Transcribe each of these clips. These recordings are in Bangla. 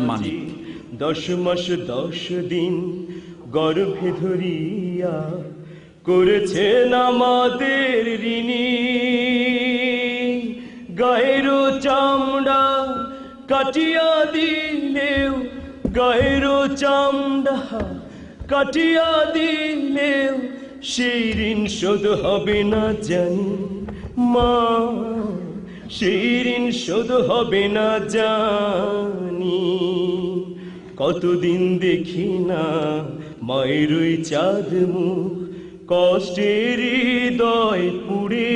মানিক 10 মাস 10 দিন গর্ভে ধরিয়া করেছেন আমাদের ঋণী গায়ের চামড়া কাটিয়া দিলেও গায়ের চামড়া কাটিয়া দিলেও সেই ঋণ শোধ হবে না জানি মা সেই ঋণ শোধ হবে না জানি কতদিন দেখি না মায়ের ওই চাঁদ মুখ কষ্টের হৃদয় পুড়ে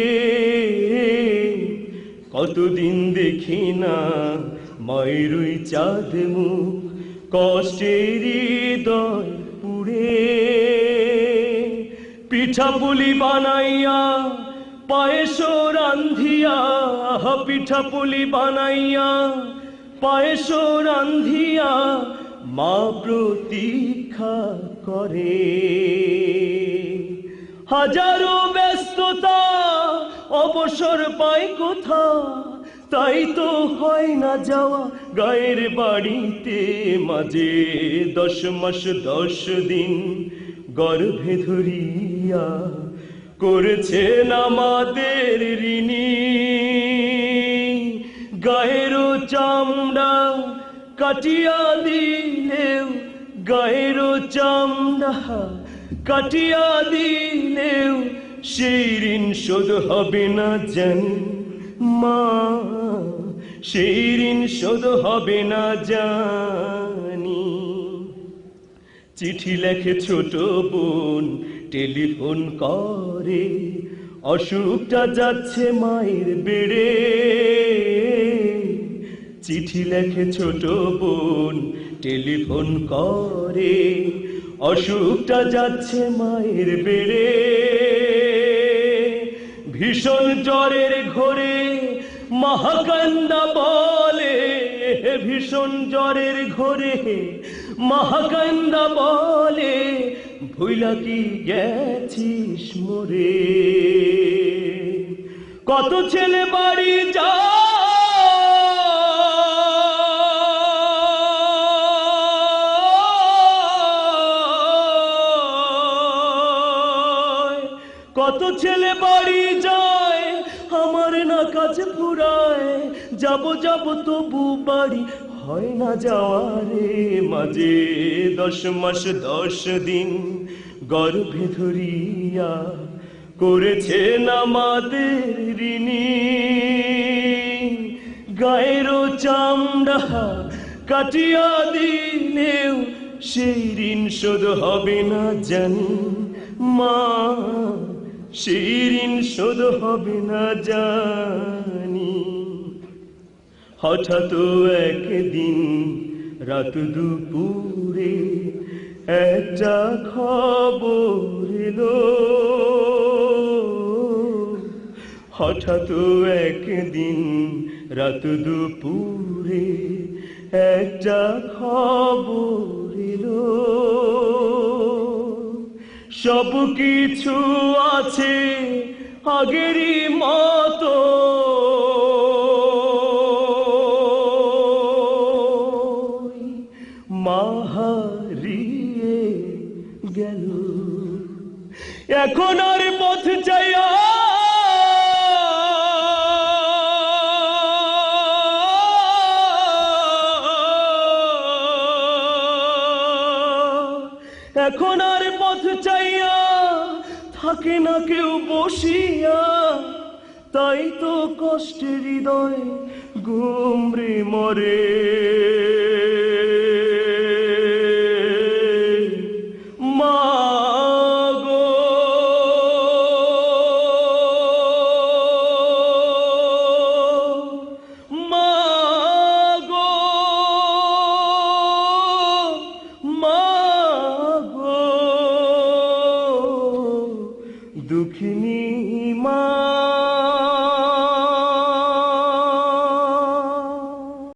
কতদিন দেখি না মায়ের ওই চাঁদ মুখ কষ্টের হৃদয় পুড়ে পিঠাপুলি বানাইয়া পায়েস রান্ধিয়া পিঠাপুলি বানাইয়া পায়েস রান্ধিয়া মা প্রতীক্ষা করে হাজারো ব্যস্ততা অবসর পায় কোথা তাই তো হয় না যাওয়া গায়ের বাড়িতে মাঝে 10 মাস 10 দিন গর্ভে ধরিয়া করেছেন আমাদের ঋণী গায়ের চামড়া কাটিয়া দিলেও গায়ের চামড়া কাটিয়া দিলেও সেই ঋণ শোধ হবে না জানি মা সেই ঋণ শোধ হবে না জানি চিঠি লেখে ছোট বোন টেলিফোন করে অসুখটা যাচ্ছে মায়ের বেড়ে চিঠি লেখে ছোট বোন টেলিফোন করে অসুখটা যাচ্ছে মায়ের বেড়ে ভীষণ জ্বরের ঘোরে মহাকান্দা বলে ভীষণ জ্বরের ঘোরে মহাকান্দা বলে ভুইলা কি গেছিস মোরে কত ছেলে বাড়ি যায় কত ছেলে বাড়ি যায় আমার না কাছে ফুরায় যাব যাব তবু বাড়ি হয় না যাওয়ারে মাঝে 10 মাস 10 দিন গর্ভে ধরিয়া করেছেন আমাদের ঋণী গায়ের চামড়া কাটিয়া দিলেও সেই ঋণ শোধ হবে না জানি মা সেই ঋণ শোধ হবে না জানি হঠাৎ একদিন রাত দুপুরে একটা খবর এলো হঠাৎ একদিন রাত দুপুরে একটা খবর এলো সব কিছু আছে আগেরই মতো মা হারিয়ে গেল এখন আর পথ চাইয়া এখন আর পথ চাইয়া থাকে না কেউ বসিয়া তাই তো কষ্টের হৃদয় গুমরে মরে